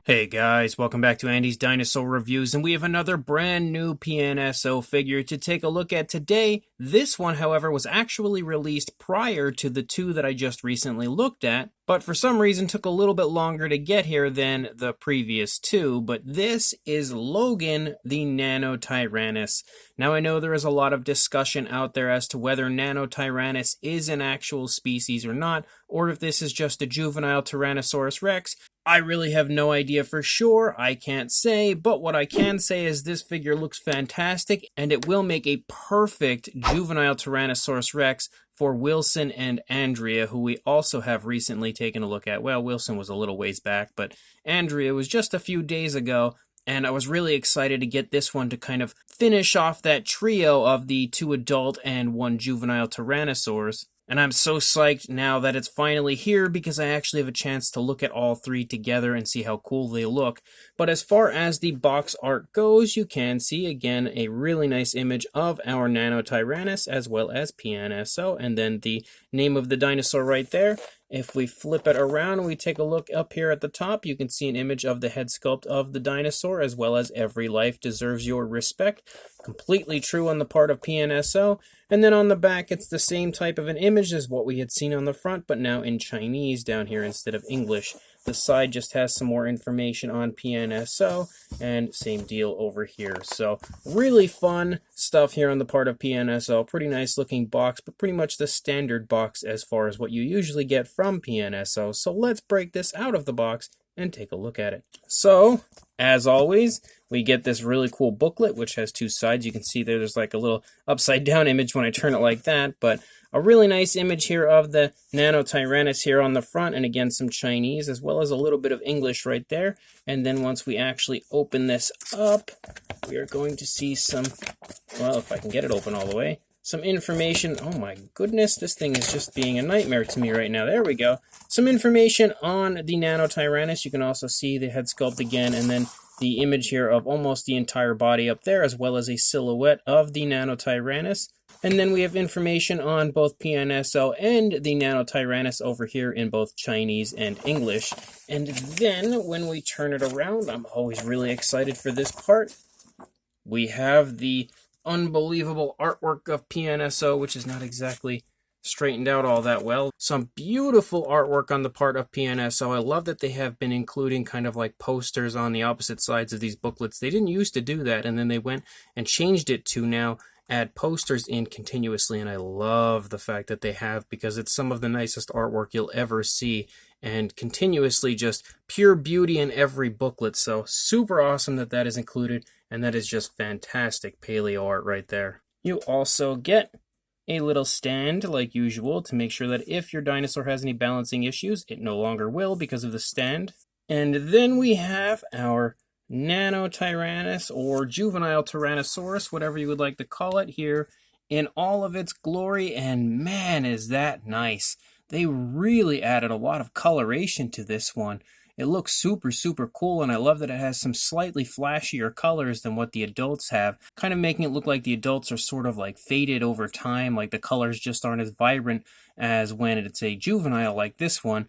Hey guys, welcome back to Andy's Dinosaur Reviews, and we have another brand new PNSO figure to take a look at today. This one, however, was actually released prior to the two that I just recently looked at, but for some reason took a little bit longer to get here than the previous two. But this is Logan, the Nanotyrannus. Now I know there is a lot of discussion out there as to whether Nanotyrannus is an actual species or not, or if this is just a juvenile Tyrannosaurus Rex. I really have no idea for sure, I can't say, but what I can say is this figure looks fantastic, and it will make a perfect juvenile Tyrannosaurus Rex for Wilson and Andrea, who we also have recently taken a look at. Well, Wilson was a little ways back, but Andrea was just a few days ago, and I was really excited to get this one to kind of finish off that trio of the two adult and one juvenile Tyrannosaurs. And I'm so psyched now that it's finally here because I actually have a chance to look at all three together and see how cool they look. But as far as the box art goes, you can see again a really nice image of our Nanotyrannus as well as PNSO, and then the name of the dinosaur right there. If we flip it around and we take a look up here at the top, you can see an image of the head sculpt of the dinosaur, as well as every life deserves your respect. Completely true on the part of PNSO. And then on the back, it's the same type of an image as what we had seen on the front, but now in Chinese down here instead of English. The side just has some more information on PNSO, and same deal over here. So really fun stuff here on the part of PNSO. Pretty nice looking box, but pretty much the standard box as far as what you usually get from PNSO. So let's break this out of the box and take a look at it. So, as always, we get this really cool booklet, which has two sides. You can see there's like a little upside down image when I turn it like that, but a really nice image here of the Nanotyrannus here on the front, and again some Chinese, as well as a little bit of English right there. And then once we actually open this up, we are going to see some, well, if I can get it open all the way, some information. Oh my goodness, this thing is just being a nightmare to me right now. There we go. Some information on the Nanotyrannus. You can also see the head sculpt again, and then the image here of almost the entire body up there, as well as a silhouette of the Nanotyrannus. And then we have information on both PNSO and the Nanotyrannus over here in both Chinese and English. And then when we turn it around, I'm always really excited for this part. We have the unbelievable artwork of PNSO, which is not exactly straightened out all that well. Some beautiful artwork on the part of PNSO. I love that they have been including kind of like posters on the opposite sides of these booklets. They didn't used to do that, and then they went and changed it to now add posters in continuously, and I love the fact that they have, because it's some of the nicest artwork you'll ever see, and continuously just pure beauty in every booklet. So super awesome that that is included, and that is just fantastic paleo art right there. You also get a little stand like usual to make sure that if your dinosaur has any balancing issues, it no longer will because of the stand. And then we have our Nanotyrannus, or Juvenile Tyrannosaurus, whatever you would like to call it, here in all of its glory, and man, is that nice. They really added a lot of coloration to this one. It looks super, super cool, and I love that it has some slightly flashier colors than what the adults have, kind of making it look like the adults are sort of like faded over time, like the colors just aren't as vibrant as when it's a juvenile like this one,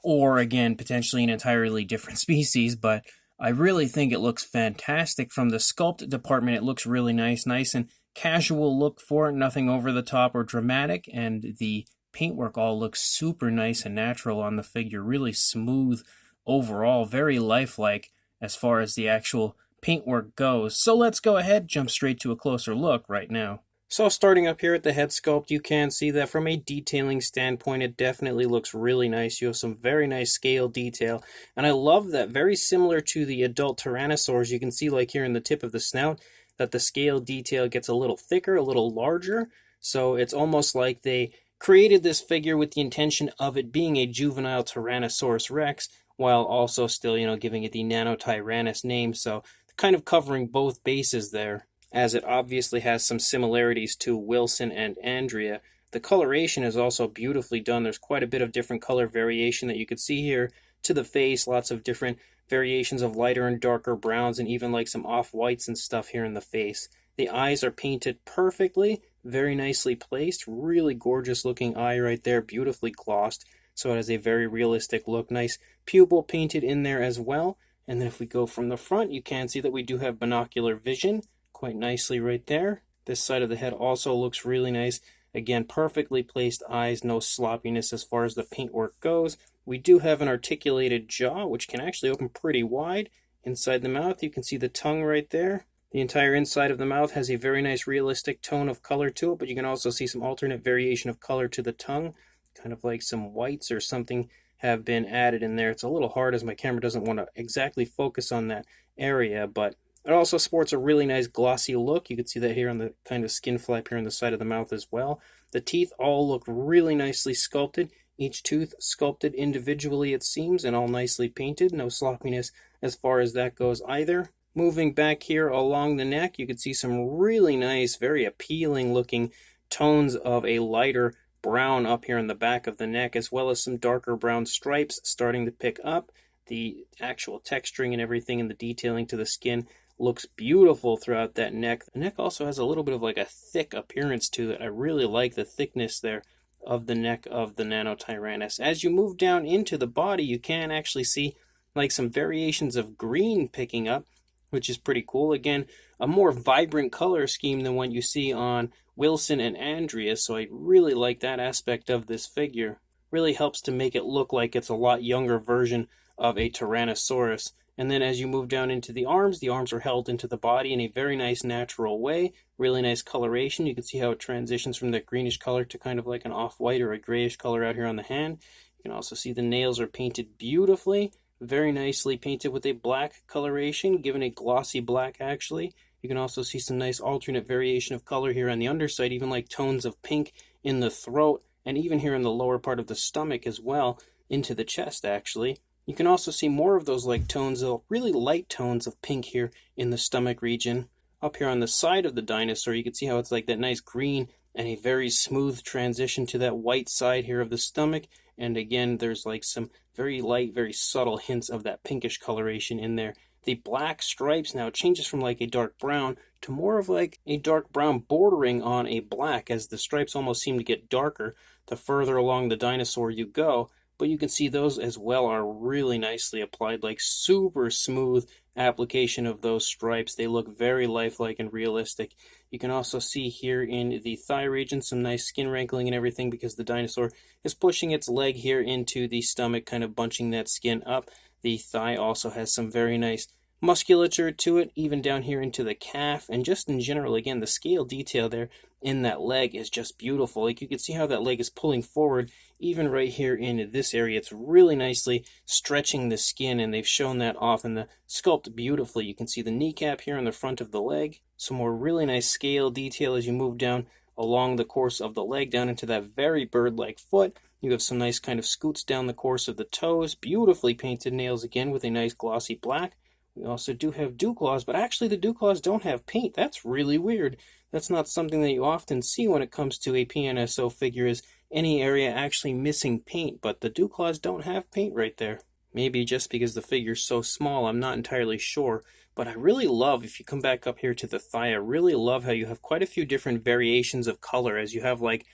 or again, potentially an entirely different species. But I really think it looks fantastic. From the sculpt department, it looks really nice and casual look for it, nothing over the top or dramatic, and the paintwork all looks super nice and natural on the figure, really smooth overall, very lifelike as far as the actual paintwork goes. So let's go ahead, jump straight to a closer look right now. So starting up here at the head sculpt, you can see that from a detailing standpoint, it definitely looks really nice. You have some very nice scale detail, and I love that, very similar to the adult Tyrannosaurs, you can see like here in the tip of the snout that the scale detail gets a little thicker, a little larger. So it's almost like they created this figure with the intention of it being a juvenile Tyrannosaurus Rex, while also still, giving it the Nanotyrannus name. So kind of covering both bases there, as it obviously has some similarities to Wilson and Andrea. The coloration is also beautifully done. There's quite a bit of different color variation that you could see here to the face, lots of different variations of lighter and darker browns, and even like some off-whites and stuff here in the face. The eyes are painted perfectly, very nicely placed, really gorgeous looking eye right there, beautifully glossed, so it has a very realistic look. Nice pupil painted in there as well, And then if we go from the front, you can see that we do have binocular vision quite nicely right there. This side of the head also looks really nice. Again, perfectly placed eyes, no sloppiness as far as the paintwork goes. We do have an articulated jaw, which can actually open pretty wide. Inside the mouth, you can see the tongue right there. The entire inside of the mouth has a very nice realistic tone of color to it, but you can also see some alternate variation of color to the tongue, kind of like some whites or something have been added in there. It's a little hard as my camera doesn't want to exactly focus on that area, but it also sports a really nice glossy look. You can see that here on the kind of skin flap here on the side of the mouth as well. The teeth all look really nicely sculpted. Each tooth sculpted individually, it seems, and all nicely painted. No sloppiness as far as that goes either. Moving back here along the neck, you can see some really nice, very appealing looking tones of a lighter brown up here in the back of the neck, as well as some darker brown stripes starting to pick up. The actual texturing and everything and the detailing to the skin looks beautiful throughout that neck. The neck also has a little bit of like a thick appearance to it. I really like the thickness there of the neck of the Nanotyrannus. As you move down into the body, you can actually see like some variations of green picking up, which is pretty cool. Again, a more vibrant color scheme than what you see on Wilson and Andrea, so I really like that aspect of this figure. Really helps to make it look like it's a lot younger version of a Tyrannosaurus. And then as you move down into the arms are held into the body in a very nice natural way. Really nice coloration. You can see how it transitions from that greenish color to kind of like an off-white or a grayish color out here on the hand. You can also see the nails are painted beautifully. Very nicely painted with a black coloration, given a glossy black actually. You can also see some nice alternate variation of color here on the underside, even like tones of pink in the throat, and even here in the lower part of the stomach as well, into the chest actually. You can also see more of those like tones, really light tones of pink here in the stomach region. Up here on the side of the dinosaur, you can see how it's like that nice green and a very smooth transition to that white side here of the stomach. And again, there's like some very light, very subtle hints of that pinkish coloration in there. The black stripes now changes from like a dark brown to more of like a dark brown bordering on a black, as the stripes almost seem to get darker the further along the dinosaur you go. But you can see those as well are really nicely applied, like super smooth application of those stripes. They look very lifelike and realistic. You can also see here in the thigh region some nice skin wrinkling and everything, because the dinosaur is pushing its leg here into the stomach, kind of bunching that skin up. The thigh also has some very nice musculature to it, even down here into the calf, and just in general, again, the scale detail there in that leg is just beautiful. Like you can see how that leg is pulling forward, even right here in this area. It's really nicely stretching the skin, and they've shown that off in the sculpt beautifully. You can see the kneecap here on the front of the leg. Some more really nice scale detail as you move down along the course of the leg down into that very bird-like foot. You have some nice kind of scoots down the course of the toes, beautifully painted nails again with a nice glossy black. We also do have dew claws, but actually the dew claws don't have paint. That's really weird. That's not something that you often see when it comes to a PNSO figure, is any area actually missing paint, but the dew claws don't have paint right there. Maybe just because the figure's so small, I'm not entirely sure. But I really love, if you come back up here to the thigh, I really love how you have quite a few different variations of color, as you have like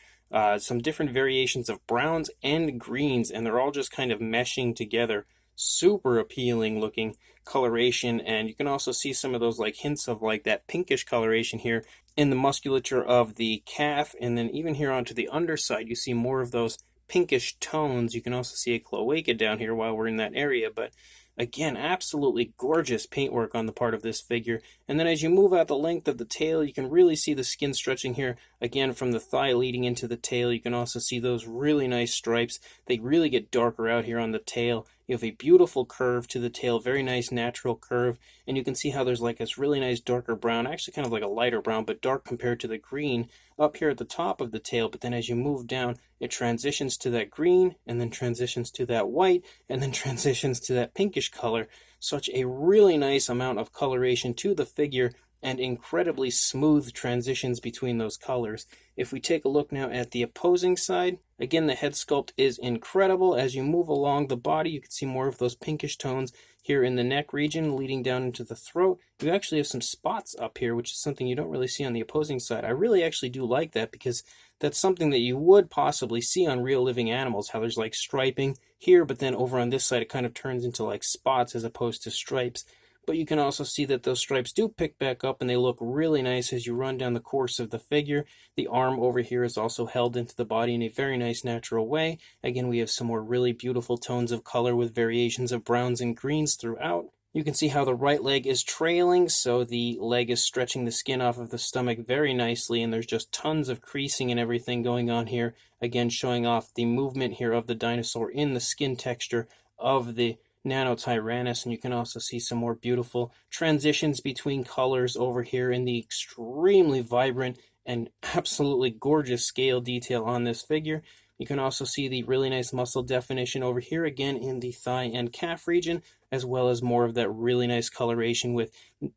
some different variations of browns and greens, and they're all just kind of meshing together. Super appealing looking coloration, and you can also see some of those like hints of like that pinkish coloration here in the musculature of the calf, and then even here onto the underside you see more of those pinkish tones. You can also see a cloaca down here while we're in that area, but again, absolutely gorgeous paintwork on the part of this figure. And then as you move out the length of the tail, you can really see the skin stretching here, again, from the thigh leading into the tail. You can also see those really nice stripes. They really get darker out here on the tail. You have a beautiful curve to the tail, very nice natural curve. And you can see how there's like this really nice darker brown, actually kind of like a lighter brown, but dark compared to the green up here at the top of the tail. But then as you move down, it transitions to that green, and then transitions to that white, and then transitions to that pinkish color. Such a really nice amount of coloration to the figure and incredibly smooth transitions between those colors. If we take a look now at the opposing side, again, the head sculpt is incredible. As you move along the body, you can see more of those pinkish tones here in the neck region leading down into the throat. You actually have some spots up here, which is something you don't really see on the opposing side. I really actually do like that, because that's something that you would possibly see on real living animals, how there's like striping here, but then over on this side it kind of turns into like spots as opposed to stripes. But you can also see that those stripes do pick back up and they look really nice as you run down the course of the figure. The arm over here is also held into the body in a very nice natural way. Again, we have some more really beautiful tones of color with variations of browns and greens throughout. You can see how the right leg is trailing, so the leg is stretching the skin off of the stomach very nicely, and there's just tons of creasing and everything going on here. Again, showing off the movement here of the dinosaur in the skin texture of the Nanotyrannus, and you can also see some more beautiful transitions between colors over here in the extremely vibrant and absolutely gorgeous scale detail on this figure. You can also see the really nice muscle definition over here, again in the thigh and calf region, as well as more of that really nice coloration with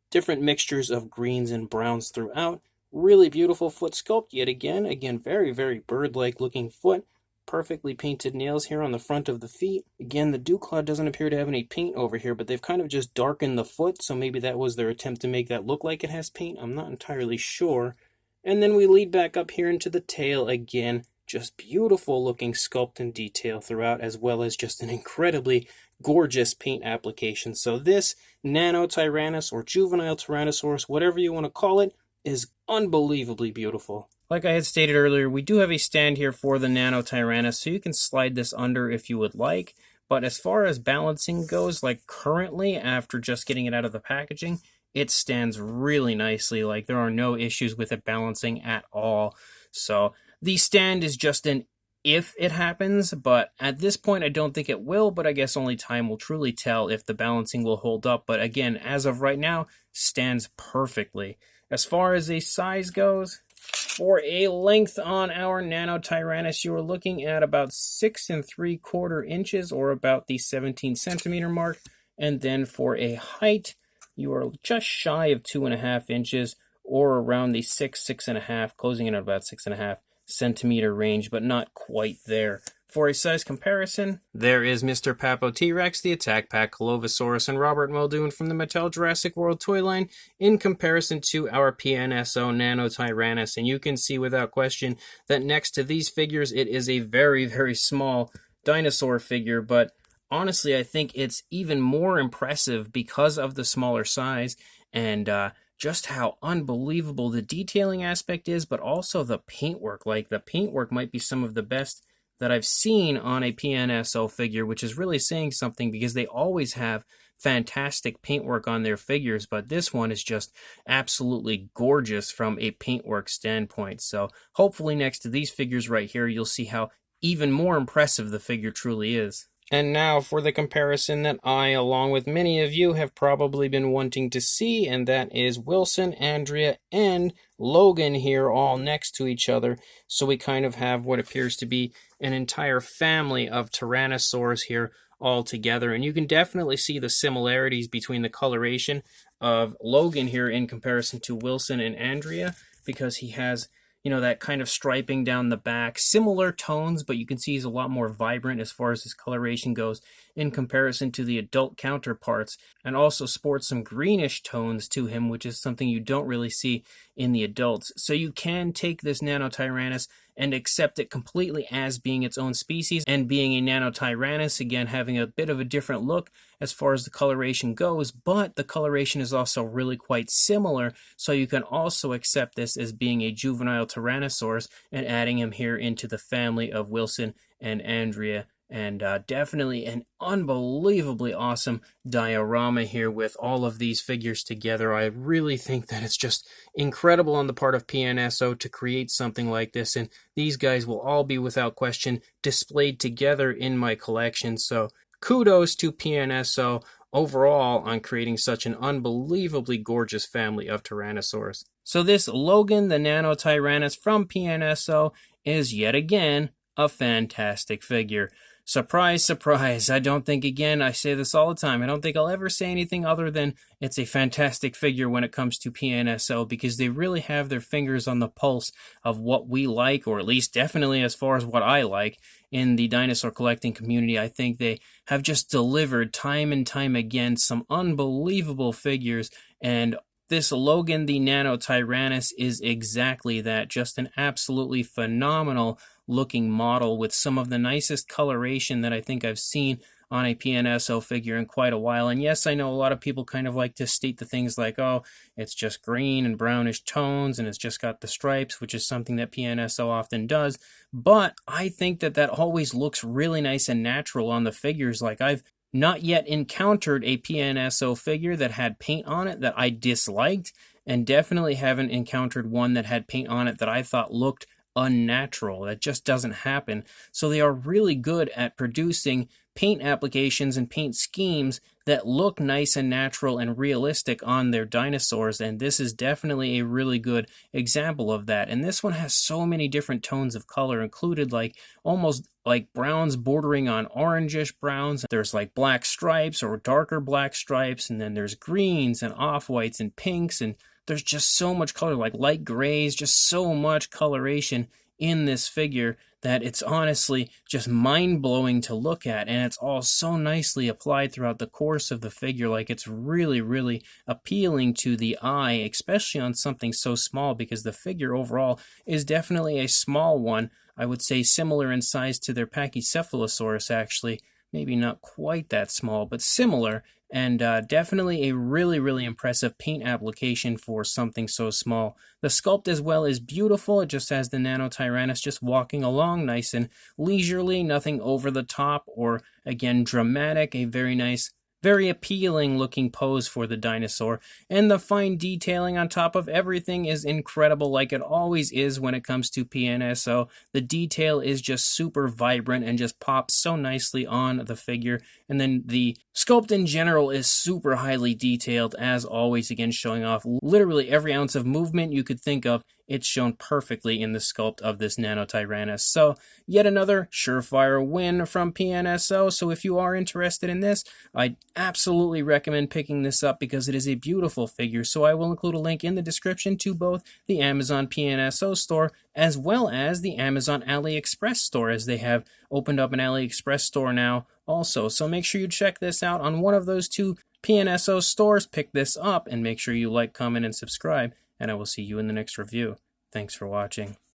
different mixtures of greens and browns throughout. Really beautiful foot sculpt yet again. Again, very, very bird-like looking foot. Perfectly painted nails here on the front of the feet. Again, the dew claw doesn't appear to have any paint over here, but they've kind of just darkened the foot, so maybe that was their attempt to make that look like it has paint. I'm not entirely sure. And then we lead back up here into the tail again. Just beautiful looking sculpt and detail throughout, as well as just an incredibly gorgeous paint application. So this Nanotyrannus or Juvenile Tyrannosaurus, whatever you want to call it, is unbelievably beautiful. Like I had stated earlier, we do have a stand here for the Nanotyrannus, so you can slide this under if you would like. But as far as balancing goes, like currently, after just getting it out of the packaging, it stands really nicely. Like there are no issues with it balancing at all. So the stand is just an if it happens, but at this point I don't think it will, but I guess only time will truly tell if the balancing will hold up. But again, as of right now, stands perfectly. As far as a size goes, for a length on our Nanotyrannus, you are looking at about 6 3/4 inches, or about the 17 centimeter mark. And then for a height, you are just shy of 2.5 inches, or around the 6.5, closing in at about 6.5 centimeter range, but not quite there. For a size comparison, there is Mr. Papo T-Rex, the Attack Pack Colovosaurus, and Robert Muldoon from the Mattel Jurassic World toy line in comparison to our PNSO Nanotyrannus. And you can see without question that next to these figures, it is a very, very small dinosaur figure, but honestly, I think it's even more impressive because of the smaller size and just how unbelievable the detailing aspect is, but also the paintwork. Like, the paintwork might be some of the best that I've seen on a PNSO figure, which is really saying something because they always have fantastic paintwork on their figures, but this one is just absolutely gorgeous from a paintwork standpoint. So hopefully next to these figures right here, you'll see how even more impressive the figure truly is. And now for the comparison that I, along with many of you, have probably been wanting to see, and that is Wilson, Andrea, and Logan here all next to each other. So we kind of have what appears to be an entire family of Tyrannosaurs here all together. And you can definitely see the similarities between the coloration of Logan here in comparison to Wilson and Andrea, because he has, you know, that kind of striping down the back, similar tones, but you can see he's a lot more vibrant as far as his coloration goes in comparison to the adult counterparts, and also sports some greenish tones to him, which is something you don't really see in the adults. So you can take this Nanotyrannus and accept it completely as being its own species and being a Nanotyrannus, again having a bit of a different look as far as the coloration goes, but the coloration is also really quite similar, so you can also accept this as being a juvenile Tyrannosaurus and adding him here into the family of Wilson and Andrea. And definitely an unbelievably awesome diorama here with all of these figures together. I really think that it's just incredible on the part of PNSO to create something like this, and these guys will all be without question displayed together in my collection. So kudos to PNSO overall on creating such an unbelievably gorgeous family of Tyrannosaurs. So this Logan, the Nanotyrannus from PNSO, is yet again a fantastic figure. surprise, surprise. I don't think, again, I say this all the time, I don't think I'll ever say anything other than it's a fantastic figure when it comes to PNSO, because they really have their fingers on the pulse of what we like, or at least definitely as far as what I like in the dinosaur collecting community. I think they have just delivered time and time again some unbelievable figures, and this Logan the Nanotyrannus is exactly that, just an absolutely phenomenal looking model with some of the nicest coloration that I think I've seen on a PNSO figure in quite a while. And yes, I know a lot of people kind of like to state the things like, oh, it's just green and brownish tones and it's just got the stripes, which is something that PNSO often does. But I think that that always looks really nice and natural on the figures. Like, I've not yet encountered a PNSO figure that had paint on it that I disliked, and definitely haven't encountered one that had paint on it that I thought looked unnatural. That just doesn't happen. So they are really good at producing paint applications and paint schemes that look nice and natural and realistic on their dinosaurs, and this is definitely a really good example of that. And this one has so many different tones of color included, like almost like browns bordering on orangish browns. There's like black stripes or darker black stripes, and then there's greens and off-whites and pinks, and there's just so much color, like light grays, just so much coloration in this figure that it's honestly just mind-blowing to look at, and it's all so nicely applied throughout the course of the figure. Like, it's really, really appealing to the eye, especially on something so small, because the figure overall is definitely a small one. I would say similar in size to their Pachycephalosaurus, actually. Maybe not quite that small, but similar, and definitely a really, really impressive paint application for something so small. The sculpt as well is beautiful. It just has the Nanotyrannus just walking along nice and leisurely, nothing over the top or, again, dramatic. A very nice, very appealing looking pose for the dinosaur, and the fine detailing on top of everything is incredible, like it always is when it comes to PNSO. The detail is just super vibrant and just pops so nicely on the figure, and then the sculpt in general is super highly detailed as always, again showing off literally every ounce of movement you could think of. It's shown perfectly in the sculpt of this Nanotyrannus. So, yet another surefire win from PNSO. So if you are interested in this, I absolutely recommend picking this up because it is a beautiful figure. So I will include a link in the description to both the Amazon PNSO store as well as the Amazon Aliexpress store, as they have opened up an Aliexpress store now also. So make sure you check this out on one of those two PNSO stores. Pick this up and make sure you like, comment, and subscribe. And I will see you in the next review. Thanks for watching.